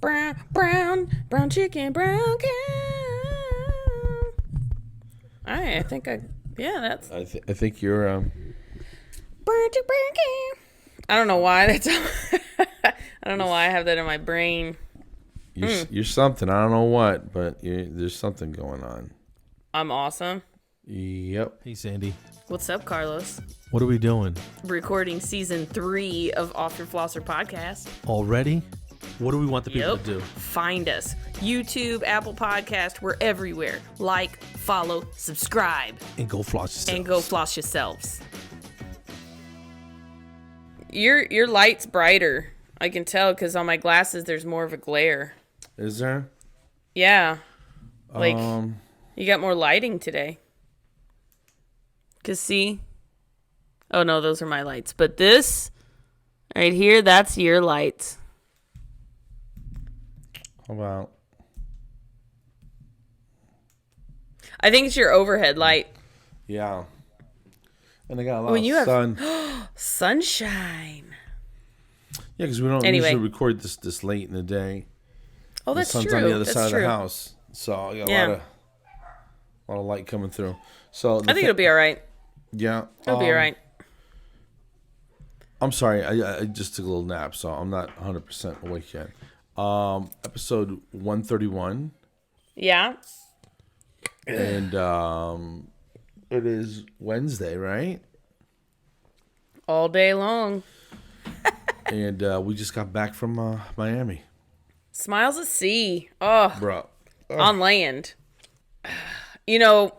Brown chicken, brown cow. All right, I think that's. I think you're. I don't know why that's. I don't know why I have that in my brain. You're something. I don't know what, but there's something going on. I'm awesome. Yep. Hey, Sandy. What's up, Carlos? What are we doing? Recording season 3 of Off Your Flosser podcast. Already? What do we want the people to do? Find us. YouTube, Apple Podcast, we're everywhere. Like, follow, subscribe. And go floss yourselves. And go floss yourselves. Your light's brighter. I can tell because on my glasses there's more of a glare. Is there? Yeah. Like, you got more lighting today. Because see? Oh, no, those are my lights. But this, right here, that's your lights. How about? I think it's your overhead light. Yeah. And I got a lot of sun. Sunshine. Yeah, because we don't usually record this late in the day. Oh, that's true. The sun's on the other side of the house. So I got a lot of light coming through. So I think it'll be all right. Yeah. It'll be all right. I'm sorry. I just took a little nap, so I'm not 100% awake yet. Episode 131. Yeah. And it is Wednesday, right? All day long. And we just got back from Miami. Smiles at sea. Oh, bro. On land. You know,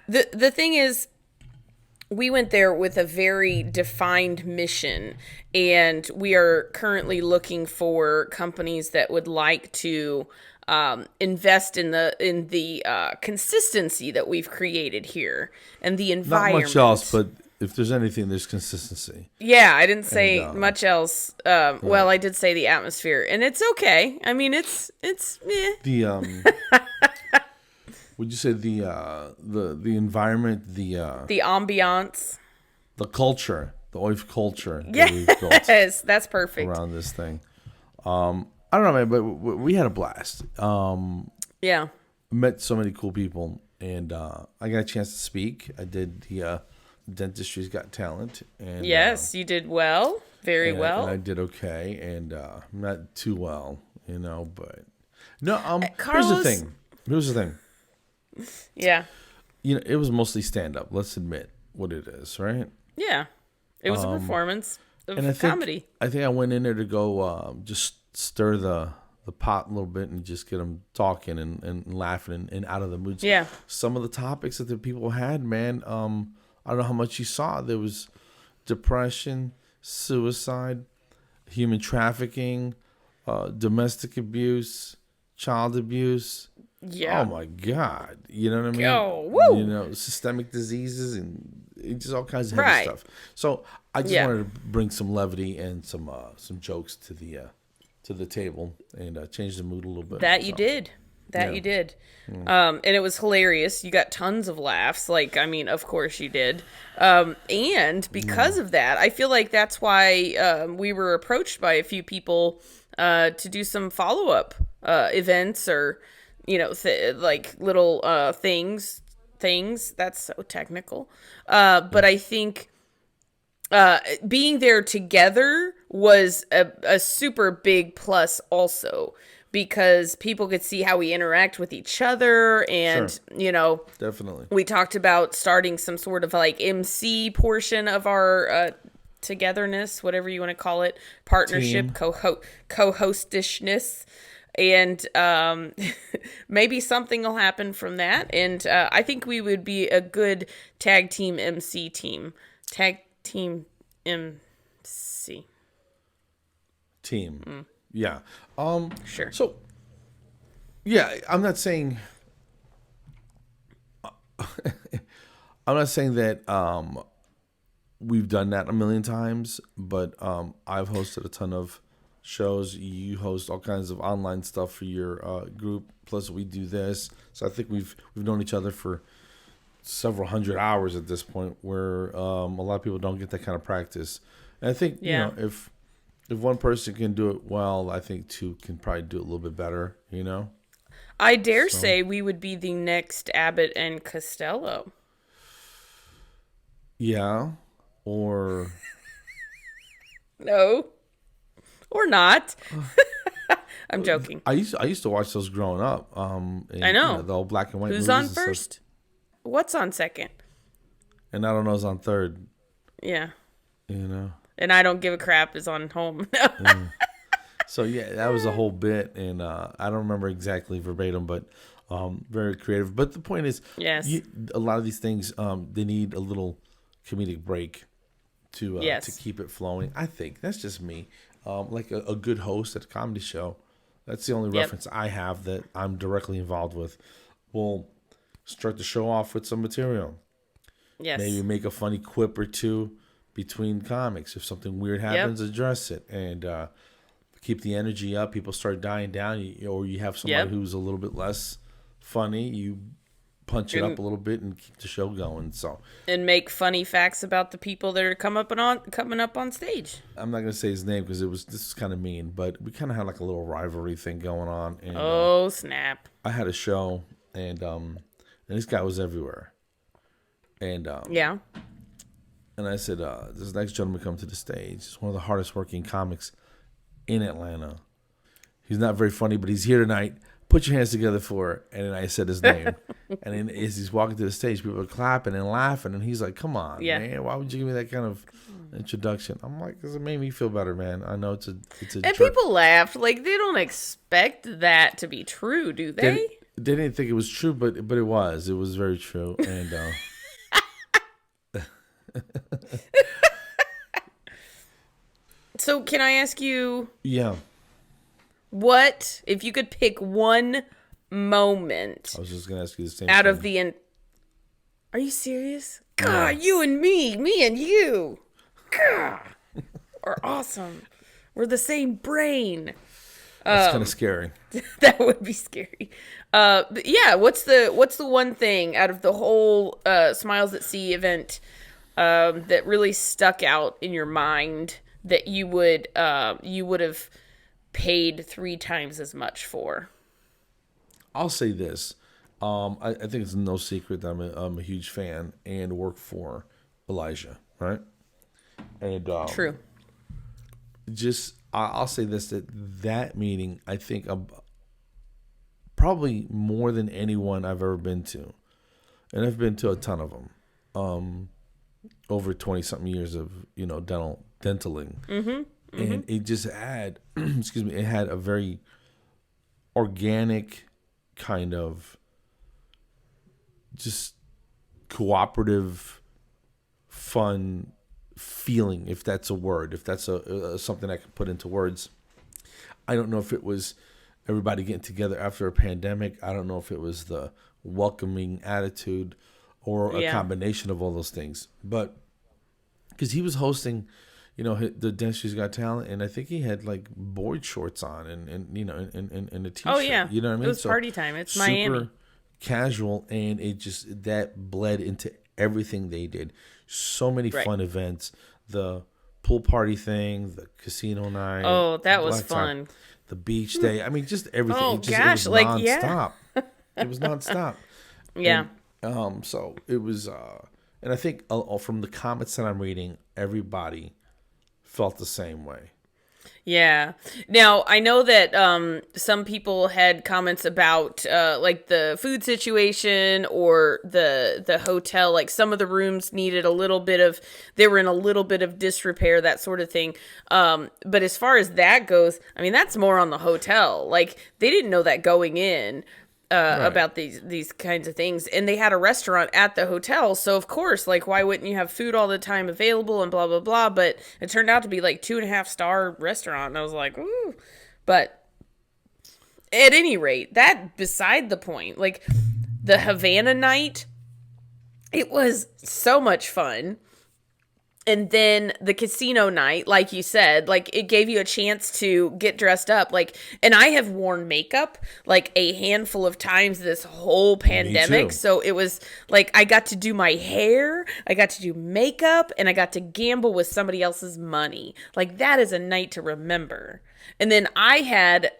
the thing is, we went there with a very defined mission, and we are currently looking for companies that would like to invest in the consistency that we've created here and the environment. Not much else, but if there's anything, there's consistency. Yeah, I didn't say much else. Well, I did say the atmosphere, and it's okay. I mean, it's the would you say the environment, the ambiance, the culture, the OYF culture? Yes, that's perfect around this thing. I don't know, man, but we had a blast. Yeah, met so many cool people, and I got a chance to speak. I did the Dentistry's Got Talent, and yes, you did well, very well. And I did okay, and not too well, but no. Carlos, Here's the thing. Yeah. It was mostly stand up. Let's admit what it is, right? Yeah. It was a performance of comedy. I think I went in there to go just stir the pot a little bit and just get them talking and laughing and out of the moods. Yeah. Some of the topics that the people had, man, I don't know how much you saw. There was depression, suicide, human trafficking, domestic abuse, child abuse. Yeah. Oh my God. You know what I mean? Oh, woo. Systemic diseases and just all kinds of heavy stuff. So I just wanted to bring some levity and some jokes to the table and change the mood a little bit. You did. You did. And it was hilarious. You got tons of laughs. Like, I mean, of course you did. And because of that, I feel like that's why we were approached by a few people to do some follow-up events or like little things. That's so technical. But I think being there together was a super big plus also, because people could see how we interact with each other. And, definitely. We talked about starting some sort of like MC portion of our togetherness, whatever you want to call it, partnership, co-hostishness. And maybe something will happen from that. And I think we would be a good tag team MC team. Tag team MC. Team. Yeah. Sure. So, yeah, I'm not saying that we've done that a million times, but I've hosted a ton of shows. You host all kinds of online stuff for your group. Plus, we do this. So I think we've known each other for several hundred hours at this point, where a lot of people don't get that kind of practice. And I think if if one person can do it well, I think two can probably do it a little bit better, you know? I dare say we would be the next Abbott and Costello. Yeah. Or... No. Or not. I'm joking. I used to watch those growing up. And, I know. The old black and white Who's movies on and stuff. first? What's on second? And I don't know who's on third, Yeah. you know? And I don't give a crap is on home. So, yeah, that was a whole bit. And I don't remember exactly verbatim, but very creative. But the point is, Yes. a lot of these things, they need a little comedic break to keep it flowing. I think that's just me. Like a good host at a comedy show. That's the only reference I have that I'm directly involved with. We'll start the show off with some material. Yes. Maybe make a funny quip or two between comics. If something weird happens, address it. And keep the energy up. People start dying down. Or you have somebody who's a little bit less funny. You punch it up a little bit and keep the show going. So, and make funny facts about the people that are coming up on stage. I'm not gonna say his name because this is kind of mean, but we kind of had like a little rivalry thing going on. And, oh snap! I had a show, and this guy was everywhere, and and I said, this next gentleman come to the stage. He's one of the hardest working comics in Atlanta. He's not very funny, but he's here tonight. Put your hands together for it. And then I said his name. And then as he's walking to the stage, people are clapping and laughing. And he's like, come on, man. Why would you give me that kind of introduction? I'm like, because it made me feel better, man. I know it's a And people laughed. Like, they don't expect that to be true, do they? They didn't think it was true, but it was. It was very true. And so can I ask you... Yeah. What, if you could pick one moment... I was just going to ask you the same out thing. of the... Are you serious? God, you and me and you. God, are awesome. We're the same brain. That's kind of scary. That would be scary. But yeah, what's the one thing out of the whole Smiles at Sea event that really stuck out in your mind that you would have paid 3 times as much for? I'll say this. I think it's no secret that I'm a huge fan and work for Elijah, right? And True. I'll say this, that meeting, I think probably more than anyone I've ever been to, and I've been to a ton of them, over 20-something years of dentaling, and it just had, it had a very organic kind of just cooperative, fun feeling, if that's a word, if that's something I can put into words. I don't know if it was everybody getting together after a pandemic. I don't know if it was the welcoming attitude or a combination of all those things. But because he was hosting, the Dentistry's Got Talent, and I think he had like board shorts on and a t-shirt. Oh yeah, you know what I mean? It was party time. It's super Miami. Casual, and it just that bled into everything they did. So many fun events, the pool party thing, the casino night. Oh, that was fun. The beach day. I mean, just everything. Oh it was nonstop. It was nonstop. Yeah. And, so it was, and I think from the comments that I'm reading, everybody felt the same way. Yeah. Now, I know that some people had comments about like the food situation or the hotel. Like some of the rooms needed they were in a little bit of disrepair, that sort of thing. But as far as that goes, I mean, that's more on the hotel. Like they didn't know that going in. About these kinds of things, and they had a restaurant at the hotel, so of course, like, why wouldn't you have food all the time available and blah blah blah? But it turned out to be like 2.5-star restaurant, and I was like, ooh. But at any rate, that beside the point. Like the Havana night, it was so much fun. And then the casino night, like you said, like it gave you a chance to get dressed up. Like, and I have worn makeup like a handful of times this whole pandemic. So it was like I got to do my hair, I got to do makeup, and I got to gamble with somebody else's money. Like that is a night to remember. And then I had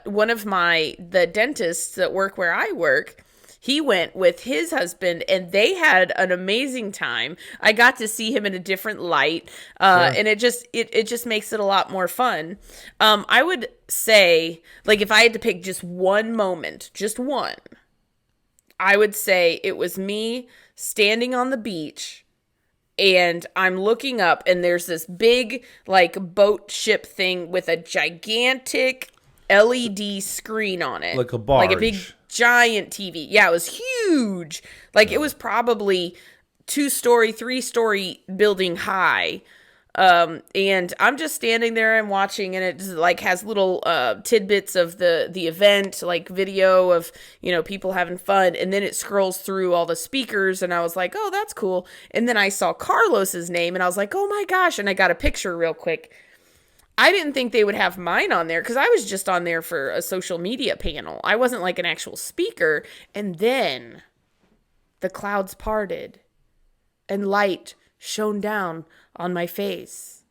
one of the dentists that work where I work. He went with his husband, and they had an amazing time. I got to see him in a different light, and it just makes it a lot more fun. I would say, like, if I had to pick just one moment, just one, I would say it was me standing on the beach, and I'm looking up, and there's this big, like, boat ship thing with a gigantic LED screen on it. Like a barge. Like a big giant TV. Yeah, it was huge. Like it was probably 2-story, 3-story building high. And I'm just standing there and watching, and it just, like has little tidbits of the event, like video of, you know, people having fun, and then it scrolls through all the speakers, and I was like, oh, that's cool. And then I saw Carlos's name, and I was like, oh my gosh, and I got a picture real quick. I didn't think they would have mine on there because I was just on there for a social media panel. I wasn't like an actual speaker. And then the clouds parted and light shone down on my face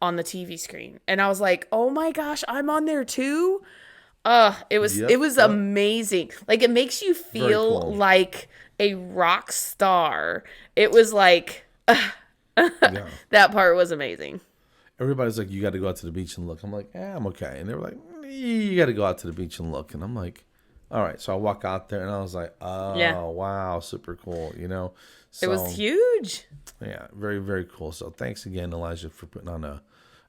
on the TV screen. And I was like, oh my gosh, I'm on there too? It was amazing. Like it makes you feel cool. like a rock star. It was like, that part was amazing. Everybody's like, you got to go out to the beach and look. I'm like, I'm okay. And they were like, you got to go out to the beach and look. And I'm like, all right. So I walk out there, and I was like, oh, wow, super cool, you know. So, it was huge. Yeah, very, very cool. So thanks again, Elijah, for putting on an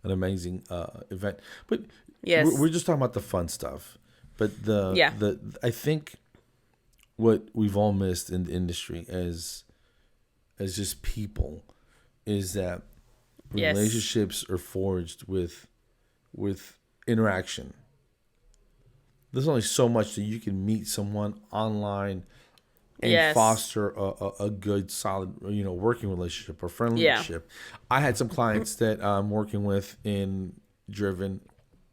amazing event. But yes, we're just talking about the fun stuff. But I think what we've all missed in the industry as just people is that relationships are forged with interaction. There's only so much that you can meet someone online and foster a good, solid, you know, working relationship or friendship. I had some clients that I'm working with in Driven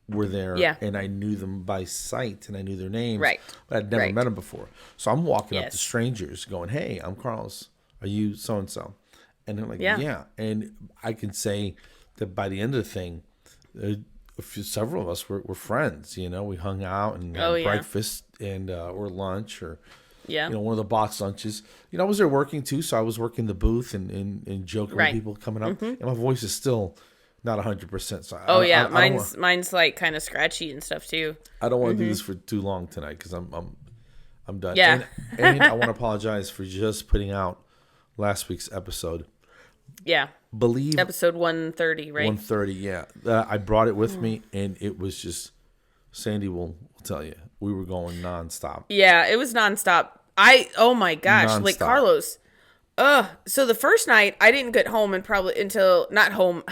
were there, and I knew them by sight and I knew their names, but I'd never met them before. So I'm walking up to strangers going, hey, I'm Carlos. Are you so-and-so? And they're like, yeah. And I can say that by the end of the thing, several of us were friends. You know, we hung out and had breakfast and or lunch or, you know, one of the box lunches. You know, I was there working too, so I was working the booth and joking with people coming up. And my voice is still not 100%. So mine's like kind of scratchy and stuff too. I don't want to do this for too long tonight because I'm done. Yeah. And I want to apologize for just putting out last week's episode. Yeah. Believe episode 130, right? 130, yeah. I brought it with me, and it was just, Sandy will tell you, we were going nonstop. Yeah, it was nonstop. Oh my gosh, nonstop. Like Carlos. So the first night I didn't get home not home.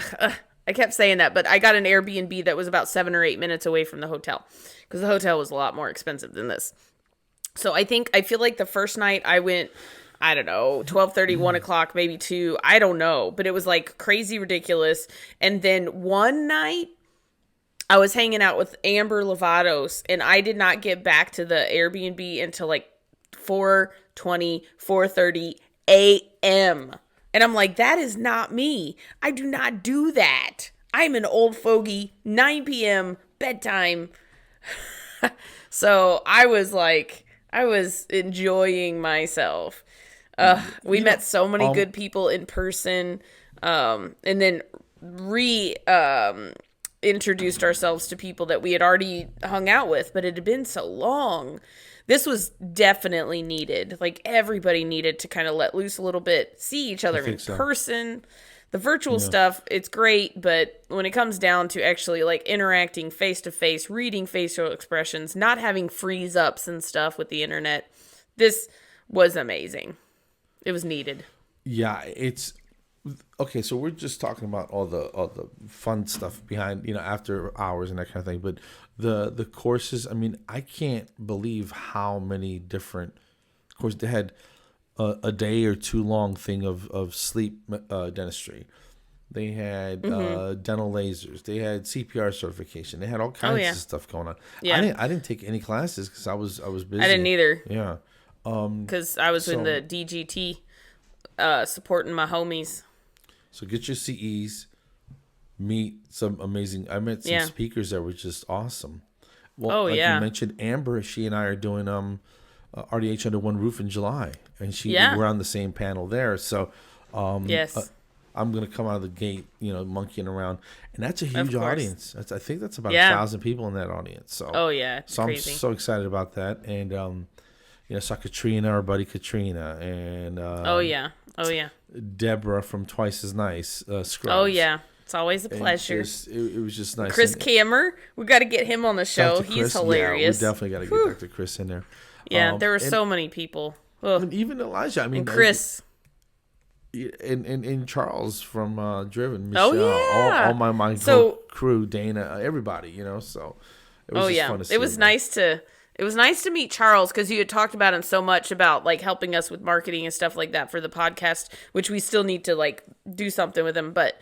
I kept saying that, but I got an Airbnb that was about 7 or 8 minutes away from the hotel because the hotel was a lot more expensive than this. So I feel like the first night I went, I don't know, 12:30, 1 o'clock, maybe 2. I don't know. But it was like crazy ridiculous. And then one night I was hanging out with Amber Lovatos, and I did not get back to the Airbnb until like 4:20, 4:30 a.m. And I'm like, that is not me. I do not do that. I'm an old fogey, 9 p.m. bedtime. So I was enjoying myself. We met so many good people in person, and then introduced ourselves to people that we had already hung out with, but it had been so long. This was definitely needed. Like everybody needed to kind of let loose a little bit, see each other in person. The virtual stuff, it's great, but when it comes down to actually like interacting face to face, reading facial expressions, not having freeze ups and stuff with the internet, this was amazing. It was needed. Yeah, it's okay. So we're just talking about all the fun stuff behind, after hours and that kind of thing. But the courses, I mean, I can't believe how many different courses they had. a day or two long thing of sleep dentistry. They had dental lasers. They had CPR certification. They had all kinds of stuff going on. Yeah. I didn't take any classes because I was busy. I didn't either. Yeah. Because I was in the DGT supporting my homies. So get your CEs, meet some amazing. I met some speakers that were just awesome. Well, you mentioned Amber. She and I are doing RDH Under One Roof in July, and we're on the same panel there. So yes. I'm gonna come out of the gate, monkeying around, and that's a huge audience. I think that's about 1,000 people in that audience. So it's crazy. I'm so excited about that, and saw Katrina, our buddy Katrina, and Deborah from Twice as Nice, Scrubs. Oh yeah, it's always a pleasure. It was just nice. Chris Kammer, we got to get him on the show. He's hilarious. Yeah, we definitely got to get Dr. Chris in there. Yeah, there were so many people. And even Elijah. I mean, and Chris. And Charles from Driven, Michelle, all my crew, Dana, everybody, so it was just fun to see. It was nice to meet Charles because you had talked about him so much about like helping us with marketing and stuff like that for the podcast, which we still need to like do something with him. But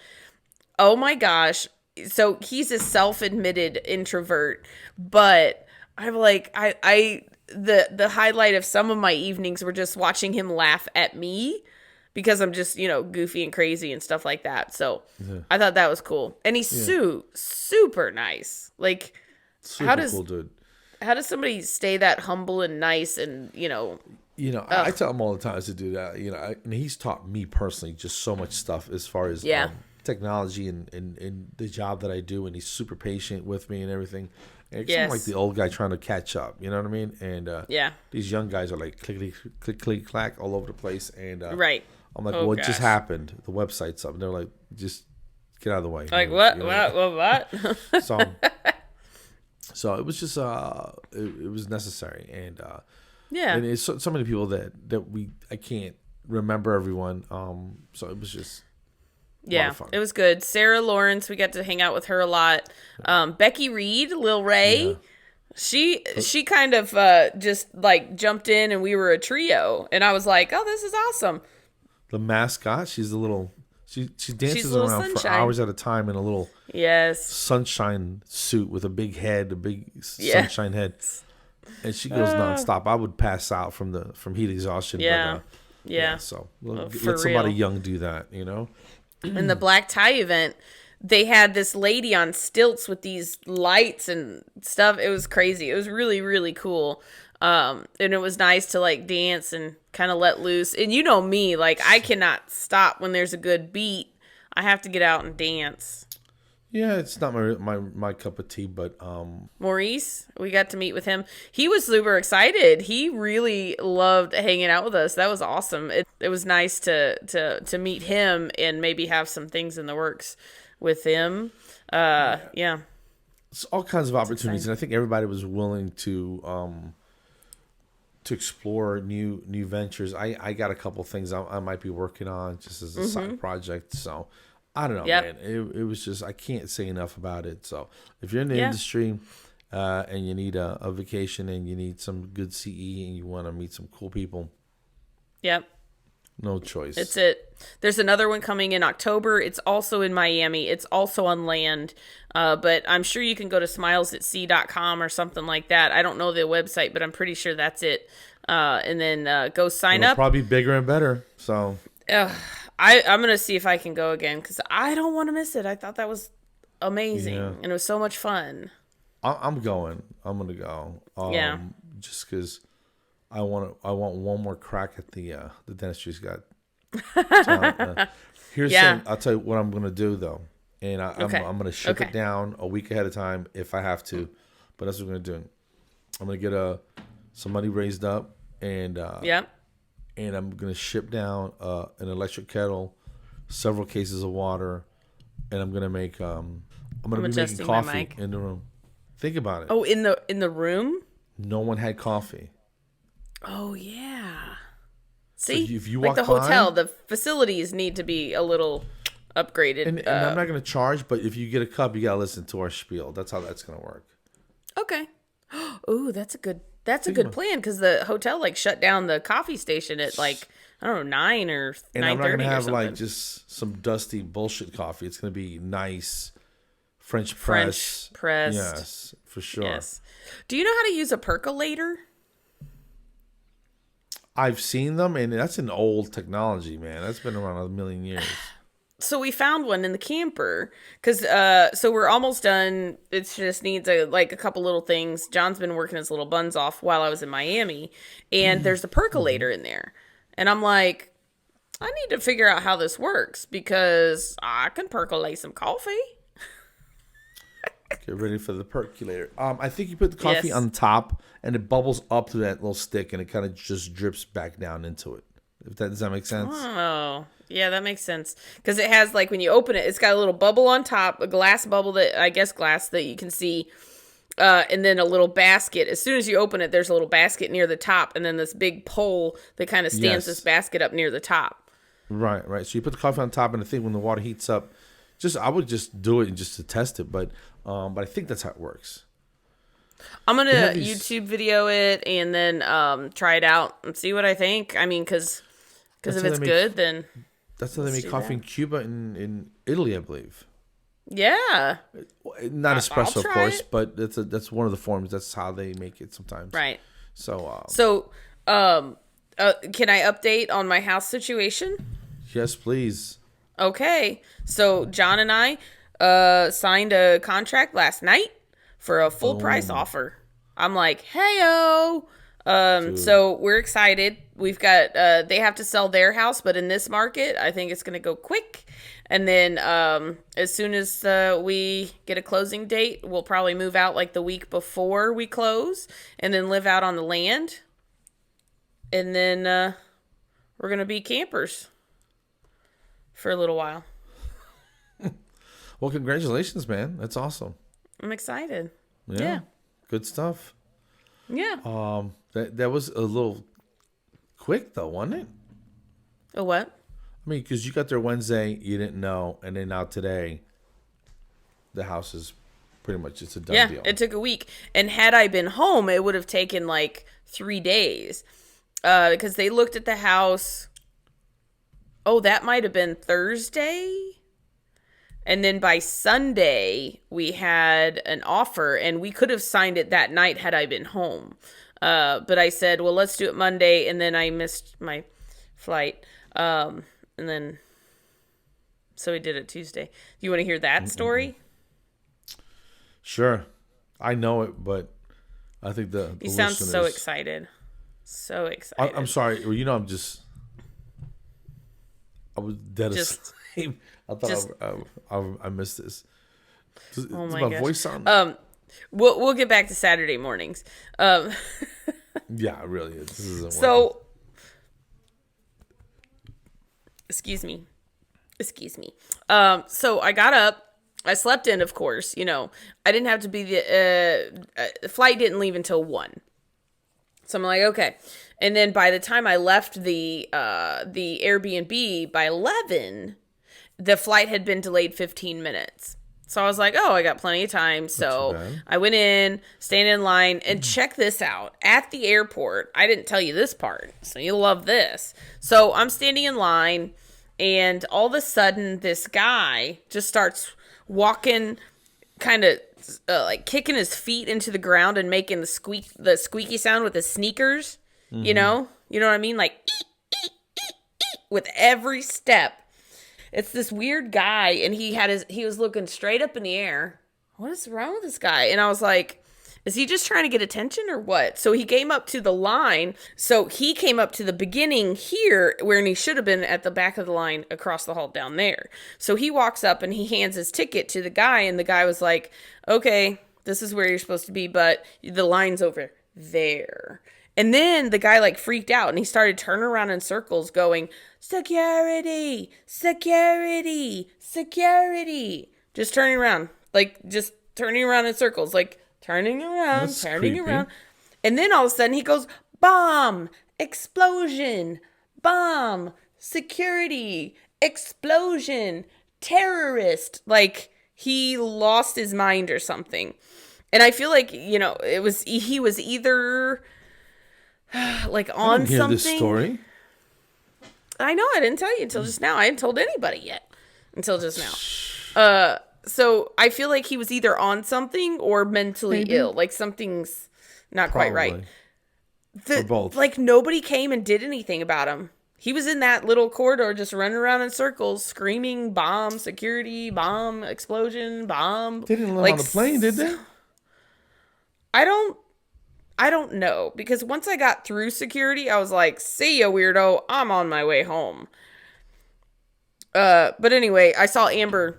oh my gosh, so he's a self-admitted introvert, but I'm like the highlight of some of my evenings were just watching him laugh at me. Because I'm just, goofy and crazy and stuff like that. So I thought that was cool. And he's super nice. Like, super cool dude. How does somebody stay that humble and nice and, I tell him all the time to do that. And he's taught me personally just so much stuff as far as technology and the job that I do. And he's super patient with me and everything. And it's like the old guy trying to catch up. You know what I mean? And these young guys are like click, click, click, clack all over the place. And right. I'm like, what just happened? The website's up. And they're like, just get out of the way. Like, what? So it was just, it was necessary. And and it's so many people that I can't remember everyone. So it was just a lot of fun. It was good. Sarah Lawrence, we got to hang out with her a lot. Becky Reed, Lil Ray. Yeah. She kind of just like jumped in and we were a trio. And I was like, oh, this is awesome. The mascot, she's a little. She dances around sunshine. For hours at a time in a little sunshine suit with a big head, a big sunshine head, and she goes nonstop. I would pass out from heat exhaustion. But, so let somebody young do that, In the black tie event, they had this lady on stilts with these lights and stuff. It was crazy. It was really, really cool. And it was nice to like dance and kind of let loose. And you know me, like I cannot stop when there's a good beat. I have to get out and dance. Yeah, it's not my cup of tea, but Maurice, we got to meet with him. He was super excited. He really loved hanging out with us. That was awesome. It was nice to meet him and maybe have some things in the works with him. It's all kinds of opportunities, and I think everybody was willing to explore new ventures. I got a couple things I might be working on just as a side project. So I don't know, man. It was just, I can't say enough about it. So if you're in the industry and you need a vacation and you need some good CE and you want to meet some cool people. Yep. No choice. It's it. There's another one coming in October. It's also in Miami. It's also on land. But I'm sure you can go to smilesatsea.com or something like that. I don't know the website, but I'm pretty sure that's it. And then go sign up. Probably bigger and better. So I'm going to see if I can go again because I don't want to miss it. I thought that was amazing. And it was so much fun. I'm going. I'm going to go. Just because I want one more crack at the dentistry's got. I'll tell you what I'm going to do though. And I'm going to ship it down a week ahead of time if I have to. But that's what we're going to do. I'm going to get some money raised up and and I'm going to ship down an electric kettle, several cases of water, and I'm going to make I'm going to be making coffee in the room. Think about it. Oh, in the room? No one had coffee. Oh yeah. See, so if you like walk the hotel, the facilities need to be a little upgraded. And I'm not going to charge, but if you get a cup, you got to listen to our spiel. That's how that's going to work. Okay. Ooh, that's a good That's a good plan because the hotel like shut down the coffee station at like, I don't know, 9 or 9:30 And I'm not gonna have or like something. just some dusty bullshit coffee. It's gonna be nice French French pressed. Yes, for sure. Yes. Do you know how to use a percolator? I've seen them, and that's an old technology, man. That's been around a million years. So we found one in the camper because so we're almost done. It just needs a couple little things. John's been working his little buns off while I was in Miami, and there's a percolator in there, and I'm like, I need to figure out how this works because I can percolate some coffee. Get ready for the percolator. I think you put the coffee Yes. on top, and it bubbles up to that little stick, and it kind of just drips back down into it. Does that make sense? Oh, yeah, that makes sense. Because it has, like, when you open it, it's got a little bubble on top, a glass bubble glass that you can see, and then a little basket. As soon as you open it, there's a little basket near the top, and then this big pole that kind of stands this basket up near the top. Right. So you put the coffee on top, and I think when the water heats up, I would just do it just to test it, but I think that's how it works. I'm going to YouTube video it and then try it out and see what I think. I mean, because if it's good, then... That's how they make coffee in Cuba and in Italy, I believe. Yeah. Not espresso, of course, it. but that's one of the forms. That's how they make it sometimes. Right. So, can I update on my house situation? yes, please. Okay. So John and I signed a contract last night for a full price offer. I'm like, hey-o. So we're excited. We've got, they have to sell their house, but in this market, I think it's going to go quick. And then, as soon as, we get a closing date, we'll probably move out like the week before we close and then live out on the land. And then, we're going to be campers for a little while. Well, congratulations, man. That's awesome. I'm excited. Yeah. Good stuff. Yeah. That was a little quick though, wasn't it? A what? I mean, because you got there Wednesday, you didn't know, and then now today, the house is pretty much it's a done deal. It took a week. And had I been home, it would have taken like 3 days. Because they looked at the house. Oh, that might have been Thursday. And then by Sunday, we had an offer, and we could have signed it that night had I been home. But I said, well, let's do it Monday, and then I missed my flight. And then, so we did it Tuesday. Do you want to hear that story? Sure. I know it, but I think the You sound listeners... so excited. So excited. I'm sorry. Well, I was dead asleep. I thought I missed this. Does my gosh. voice sound? We'll get back to Saturday mornings. Yeah, really. This isn't working. So, excuse me. So I got up. I slept in, of course. You know, I didn't have to be the flight didn't leave until 1. So I'm like, okay. And then by the time I left the Airbnb by 11, the flight had been delayed 15 minutes. So I was like, oh, I got plenty of time. So I went in, stayed in line, and check this out. At the airport, I didn't tell you this part, so you'll love this. So I'm standing in line, and all of a sudden, this guy just starts walking, kind of like kicking his feet into the ground and making the squeaky sound with his sneakers. Mm-hmm. You know what I mean? Like with every step. It's this weird guy, and he was looking straight up in the air. What is wrong with this guy? And I was like, is he just trying to get attention or what? So he came up to the line. So he came up to the beginning here, where he should have been at the back of the line across the hall down there. So he walks up and he hands his ticket to the guy, and the guy was like, okay, this is where you're supposed to be, but the line's over there. And then the guy like freaked out, and he started turning around in circles going, security, security, security. Just turning around in circles, like turning around, That's turning creepy. around. And then all of a sudden he goes, bomb, explosion, bomb, security, explosion, terrorist. Like he lost his mind or something. And I feel like, he was either like I on didn't hear something. this story. I know, I didn't tell you until just now. I hadn't told anybody yet until just now. So I feel like he was either on something or mentally ill. Like something's not quite right. Or both. Like nobody came and did anything about him. He was in that little corridor just running around in circles, screaming, bomb, security, bomb, explosion, bomb. They didn't let him on the plane, did they? I don't know. Because once I got through security, I was like, see ya, weirdo. I'm on my way home. But anyway, I saw Amber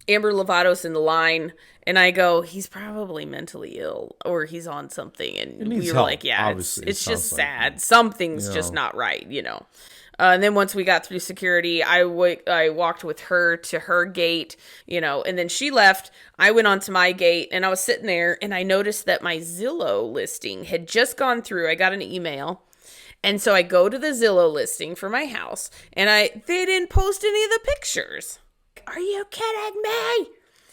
Lovatos in the line, and I go, he's probably mentally ill or he's on something. And we were help. like, yeah, Obviously, it's just sad. Like, Something's just not right, And then once we got through security, I walked with her to her gate, and then she left. I went on to my gate, and I was sitting there, and I noticed that my Zillow listing had just gone through. I got an email. And so I go to the Zillow listing for my house, and they didn't post any of the pictures. Are you kidding me?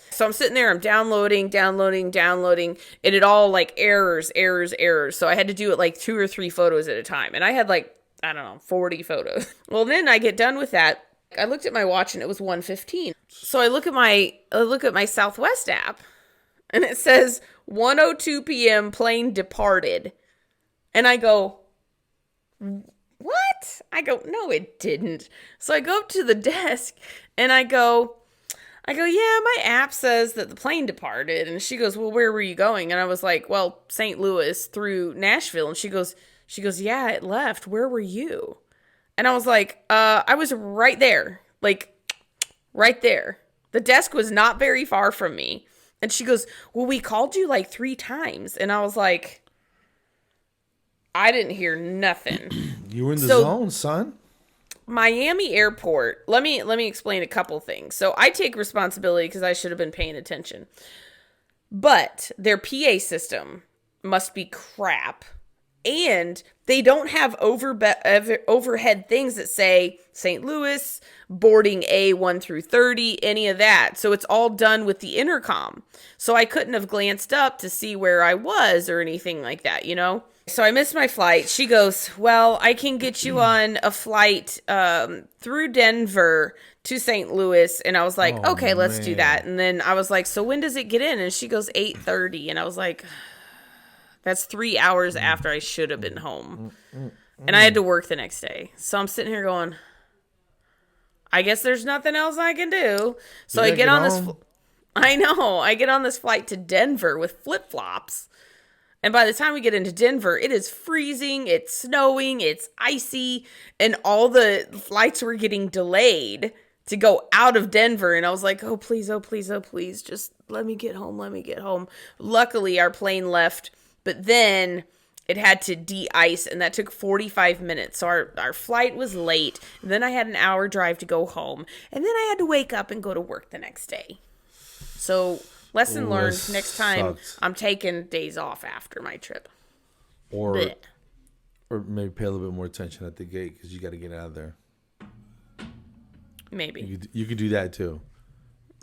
So I'm sitting there, I'm downloading, and it all like errors. So I had to do it like 2 or 3 photos at a time. And I had like, I don't know, 40 photos. Well, then I get done with that. I looked at my watch and it was 1:15. So I look at my Southwest app and it says 1:02 p.m. plane departed. And I go, what? I go, no, it didn't. So I go up to the desk and I go, yeah, my app says that the plane departed. And she goes, well, where were you going? And I was like, well, St. Louis through Nashville. And she goes, yeah, it left. Where were you? And I was like, I was right there. Like, right there. The desk was not very far from me. And she goes, well, we called you like 3 times. And I was like, I didn't hear nothing. You were in the zone, son. Miami Airport. Let me explain a couple things. So I take responsibility because I should have been paying attention. But their PA system must be crap. And they don't have overhead things that say St. Louis, boarding A1 through 30, any of that. So it's all done with the intercom. So I couldn't have glanced up to see where I was or anything like that, So I missed my flight. She goes, well, I can get you on a flight through Denver to St. Louis. And I was like, okay, let's do that. And then I was like, so when does it get in? And she goes, 8:30. And I was like, that's 3 hours after I should have been home. And I had to work the next day. So I'm sitting here going, I guess there's nothing else I can do. So I get on this. I know. I get on this flight to Denver with flip-flops. And by the time we get into Denver, it is freezing, it's snowing, it's icy, and all the flights were getting delayed to go out of Denver. And I was like, oh, please, just let me get home. Luckily, our plane left, but then it had to de-ice, and that took 45 minutes. So our flight was late, and then I had an hour drive to go home, and then I had to wake up and go to work the next day. So lesson learned, next time I'm taking days off after my trip. Or maybe pay a little bit more attention at the gate because you got to get out of there. Maybe. You could do that too.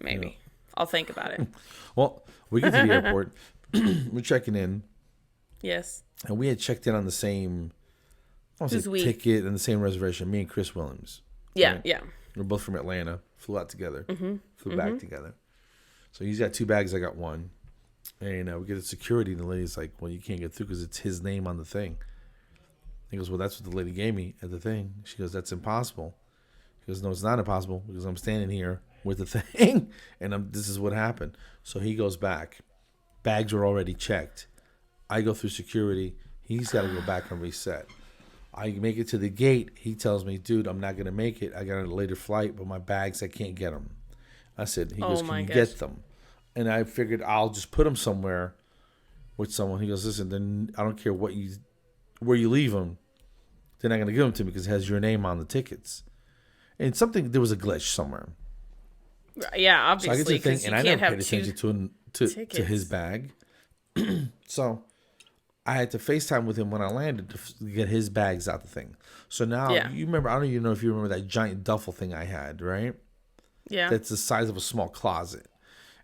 Maybe. I'll think about it. Well, we get to the airport. We're checking in. Yes. And we had checked in on the same ticket and the same reservation. Me and Chris Williams. Yeah, right? yeah. We're both from Atlanta. Flew out together. Flew back together. So he's got 2 bags. I got 1. And we get to security. And the lady's like, well, you can't get through because it's his name on the thing. He goes, well, that's what the lady gave me at the thing. She goes, that's impossible. He goes, no, it's not impossible because I'm standing here with the thing. And this is what happened. So he goes back. Bags were already checked. I go through security. He's got to go back and reset. I make it to the gate. He tells me, dude, I'm not going to make it. I got a later flight, but my bags, I can't get them. I said, he goes, can you get them? And I figured I'll just put them somewhere with someone. He goes, listen, then I don't care where you leave them. They're not going to give them to me because it has your name on the tickets. And there was a glitch somewhere. Yeah, obviously. So I get to the thing, and I never paid attention to his bag. So I had to FaceTime with him when I landed to get his bags out the thing. So now, you remember, I don't even know if you remember that giant duffel thing I had, right? Yeah. That's the size of a small closet.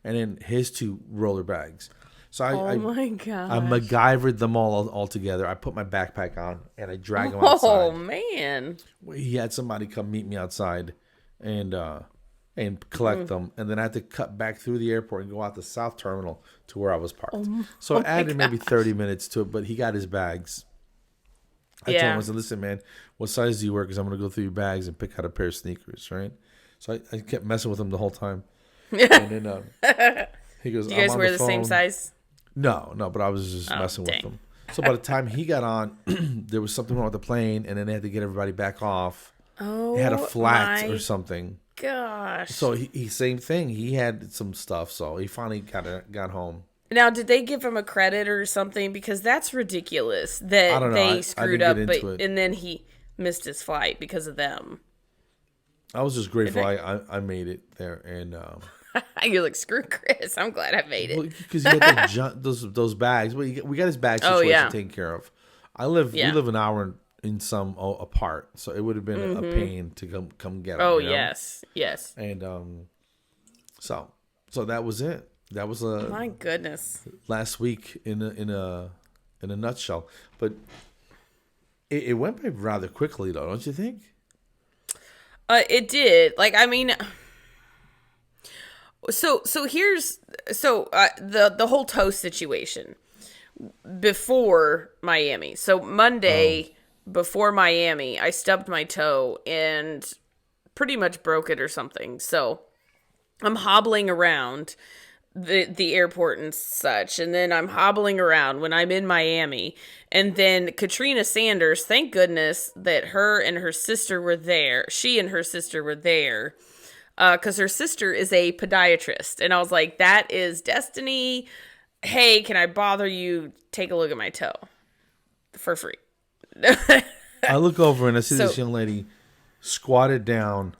And then his 2 roller bags. So my I gosh. MacGyvered them all together. I put my backpack on and I drag them Oh, outside. man. He had somebody come meet me outside and collect them, and then I had to cut back through the airport and go out the south terminal to where I was parked. So I added maybe 30 minutes to it, but he got his bags. I told him, I said, listen, man, what size do you wear? Because I'm going to go through your bags and pick out a pair of sneakers, right? So I kept messing with him the whole time. And then he goes, Do you guys wear the same size? No, but I was just messing with him. So by the time he got on, there was something wrong with the plane, and then they had to get everybody back off. Oh, they had a flat or something. Gosh. So he same thing. He had some stuff, so he finally got home. Now, did they give him a credit or something? Because that's ridiculous that they screwed up, and then he missed his flight because of them. I was just grateful I made it there, and you're like, screw Chris. I'm glad I made it. Because he had those bags. We got his bag situation taken care of. We live an hour in some apart, so it would have been a pain to come get him. Oh, you know? yes. And so that was it. That was my goodness, last week in a nutshell. But it went by rather quickly, though, don't you think? It did. Like, I mean, so here's the whole toe situation before Miami. So Monday before Miami, I stubbed my toe and pretty much broke it or something. So I'm hobbling around the airport and such, and then I'm hobbling around when I'm in Miami, and then Katrina Sanders, thank goodness that her and her sister were there. She and her sister were there because her sister is a podiatrist, and I was like, that is destiny. Hey, can I bother you? Take a look at my toe for free. I look over and I see this young lady squatted down,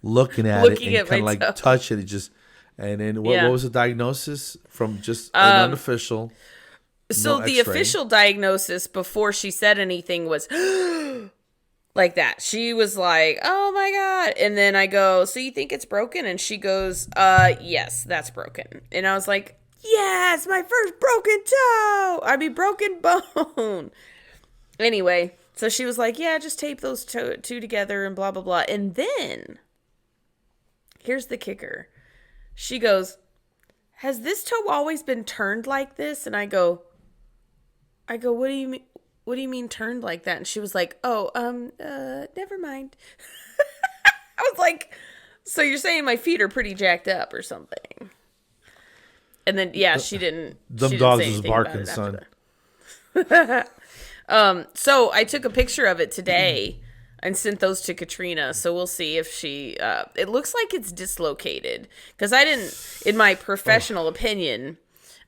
looking at it and kind of like touch it. And then what was the diagnosis from just an unofficial? So the official diagnosis before she said anything was like that. She was like, "Oh my God." And then I go, "So you think it's broken?" And she goes, yes, that's broken." And I was like, "Yes, my first broken toe. Broken bone." Anyway, so she was like, "Yeah, just tape those two together and blah, blah, blah." And then here's the kicker. She goes, "Has this toe always been turned like this?" And I go, "What do you mean? What do you mean turned like that?" And she was like, "Oh, never mind." I was like, "So you're saying my feet are pretty jacked up or something?" And then she didn't. Them dogs was barking, son. So I took a picture of it today and sent those to Katrina. So we'll see if she, it looks like it's dislocated. Because I didn't, in my professional opinion,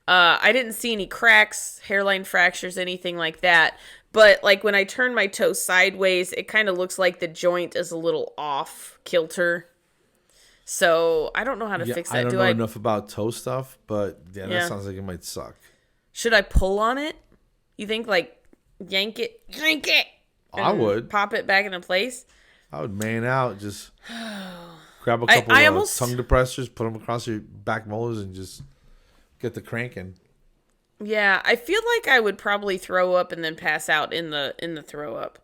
I didn't see any cracks, hairline fractures, anything like that. But like when I turn my toe sideways, it kind of looks like the joint is a little off kilter. So I don't know how to fix that. I don't know enough about toe stuff, but that sounds like it might suck. Should I pull on it? You think like yank it? I would pop it back into place. I would man out, just grab a couple of tongue depressors, put them across your back molars, and just get the cranking. Yeah, I feel like I would probably throw up and then pass out in the throw up.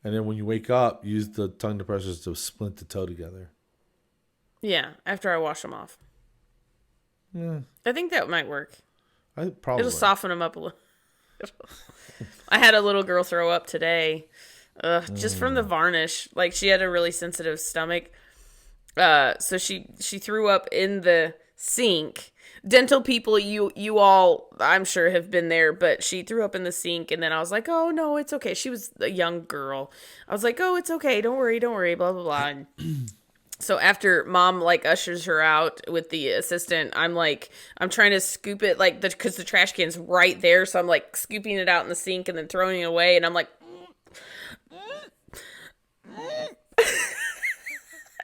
And then when you wake up, use the tongue depressors to splint the toe together. Yeah, after I wash them off. Yeah, I think that might work. It'll soften them up a little. I had a little girl throw up today, just from the varnish. Like she had a really sensitive stomach, so she threw up in the sink. Dental people, you all, I'm sure have been there, but she threw up in the sink, and then I was like, "Oh no, it's okay." She was a young girl. I was like, "Oh, it's okay. Don't worry, blah blah blah." And so after mom like ushers her out with the assistant, I'm trying to scoop it because the trash can's right there. So I'm like scooping it out in the sink and then throwing it away. And I'm like,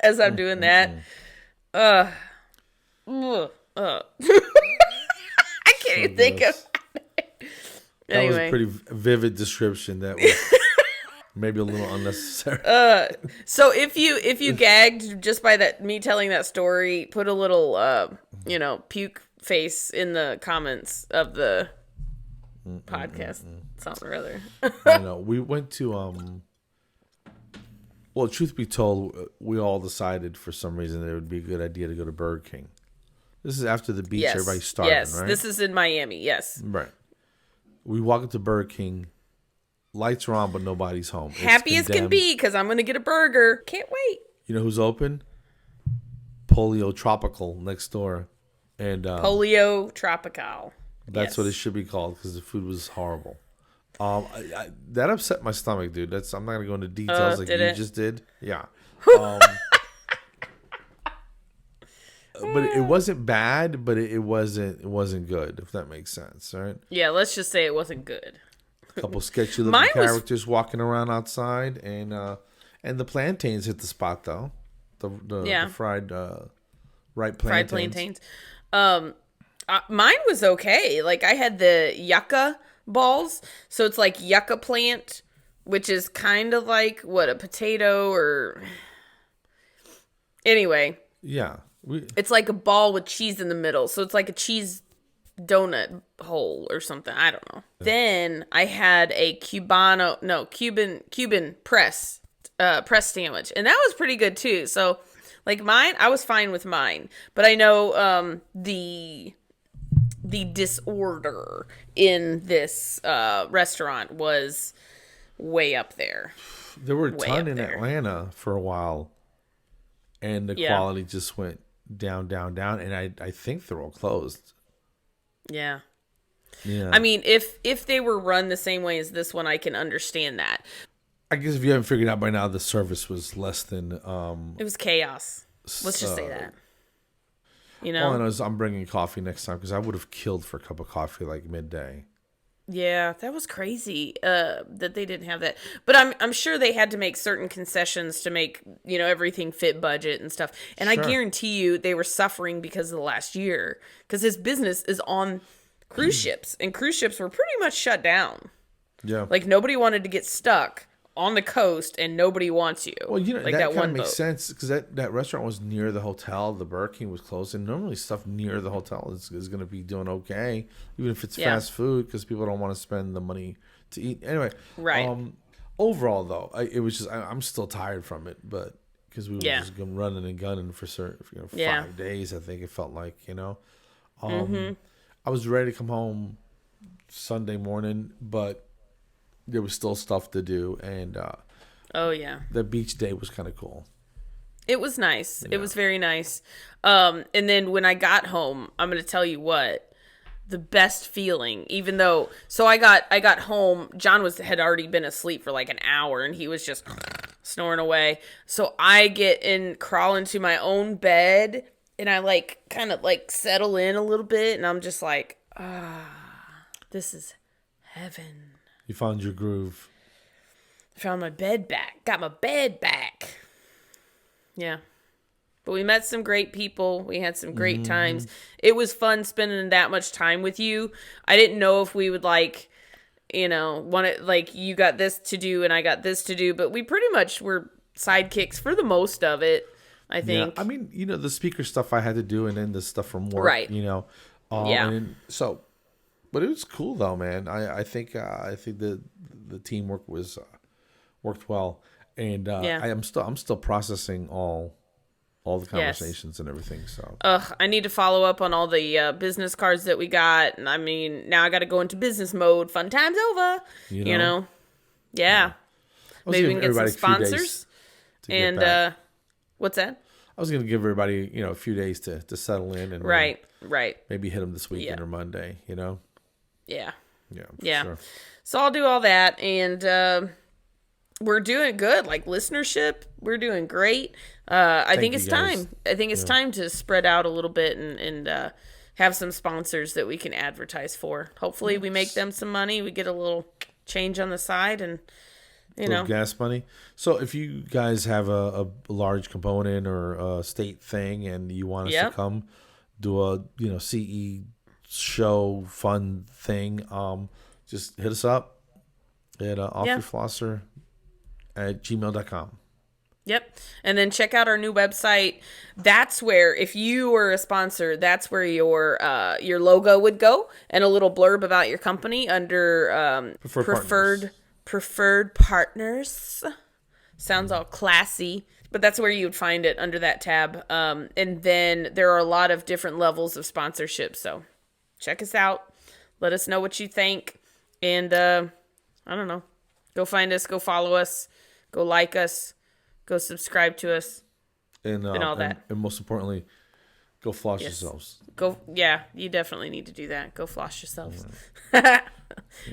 as I'm doing that, I can't even think of it. That was a pretty vivid description. That was maybe a little unnecessary. So if you gagged just by me telling that story, put a little puke face in the comments of the podcast. Something or other. I know. We went to well, truth be told, we all decided for some reason that it would be a good idea to go to Burger King. This is after the beach, everybody started, yes. right? This is in Miami, yes. Right. We walk into Burger King, lights are on, but nobody's home. It's Happy as can be, because I'm going to get a burger. Can't wait. You know who's open? Polio Tropical next door. And Polio Tropical. That's what it should be called, because the food was horrible. That upset my stomach, dude. I'm not gonna go into details like you just did. Yeah. But it wasn't bad, but it wasn't good, if that makes sense, right? Yeah, let's just say it wasn't good. A couple sketchy looking characters walking around outside, and the plantains hit the spot though. The fried ripe plantains. Fried plantains. Mine was okay. Like I had the yucca balls, so it's like yucca plant, which is kind of like a potato or anyway. Yeah, it's like a ball with cheese in the middle, so it's like a cheese donut hole or something. I don't know. Then I had a Cuban press sandwich, and that was pretty good too. So like mine, I was fine with mine, but I know the disorder in this restaurant was way up there. There were a ton in Atlanta for a while, and the quality just went down, and I think they're all closed. Yeah. Yeah. I mean, if they were run the same way as this one, I can understand that. I guess if you haven't figured out by now, the service was less than... it was chaos. Let's just say that. You know? All I know is I'm bringing coffee next time, because I would have killed for a cup of coffee like midday. Yeah, that was crazy that they didn't have that. But I'm sure they had to make certain concessions to make, everything fit budget and stuff. And sure. I guarantee you they were suffering because of the last year. Because his business is on cruise ships. And cruise ships were pretty much shut down. Yeah. Like, nobody wanted to get stuck on the coast, and nobody wants you. Well, like that kind of makes boat. sense, because that restaurant was near the hotel. The Burger King was closed, and normally stuff near the hotel is going to be doing okay, even if it's fast food, because people don't want to spend the money to eat. Anyway, right. Overall, though, it was just I'm still tired from it, but because we were just running and gunning for 5 days, I think it felt like, I was ready to come home Sunday morning, but there was still stuff to do, and the beach day was kind of cool. It was nice. Yeah. It was very nice. And then when I got home, I'm going to tell you what, the best feeling, even though, so I got home, John had already been asleep for like an hour, and he was just snoring away. So I crawl into my own bed, and I kind of settle in a little bit, and I'm just like, this is heaven. You found your groove. Found my bed back. Got my bed back. Yeah. But we met some great people. We had some great times. It was fun spending that much time with you. I didn't know if we would you got this to do and I got this to do, but we pretty much were sidekicks for the most of it, I think. Yeah. I mean, the speaker stuff I had to do, and then the stuff from work, right. Yeah. But it was cool though, man. I think the teamwork worked well, and I'm still processing all the conversations and everything. So I need to follow up on all the business cards that we got, and I mean now I got to go into business mode. Fun times over, Yeah. Maybe we can get some sponsors. And what's that? I was gonna give everybody a few days to settle in and right. Maybe hit them this weekend or Monday. Yeah. Yeah. Sure. So I'll do all that, and we're doing good. Like listenership, we're doing great. I think it's time. I think it's time to spread out a little bit and have some sponsors that we can advertise for. Hopefully, we make them some money. We get a little change on the side, and gas money. So if you guys have a large component or a state thing, and you want us to come do a CE show fun thing, just hit us up at offyourflosser@gmail.com. Yep. And then check out our new website. That's where, if you were a sponsor, that's where your logo would go, and a little blurb about your company under preferred partners. Sounds all classy, but that's where you would find it, under that tab. And then there are a lot of different levels of sponsorship. So check us out. Let us know what you think. And I don't know. Go find us. Go follow us. Go like us. Go subscribe to us. And all that. And most importantly, go floss yourselves. Yeah, you definitely need to do that. Go floss yourselves. Yeah.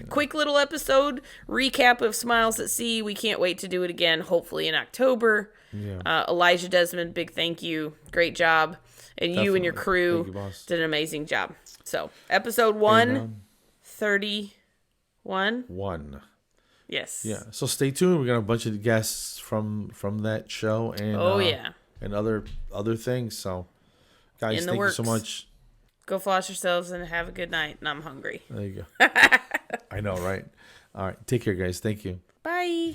Quick little episode recap of Smiles at Sea. We can't wait to do it again, hopefully in October. Yeah. Elijah Desmond, big thank you. Great job. And definitely. You and your crew did an amazing job. So, episode 131. Yes. Yeah. So stay tuned. We got a bunch of guests from that show and and other things. So guys, thank you so much. Go floss yourselves and have a good night. And I'm hungry. There you go. I know, right? All right. Take care, guys. Thank you. Bye.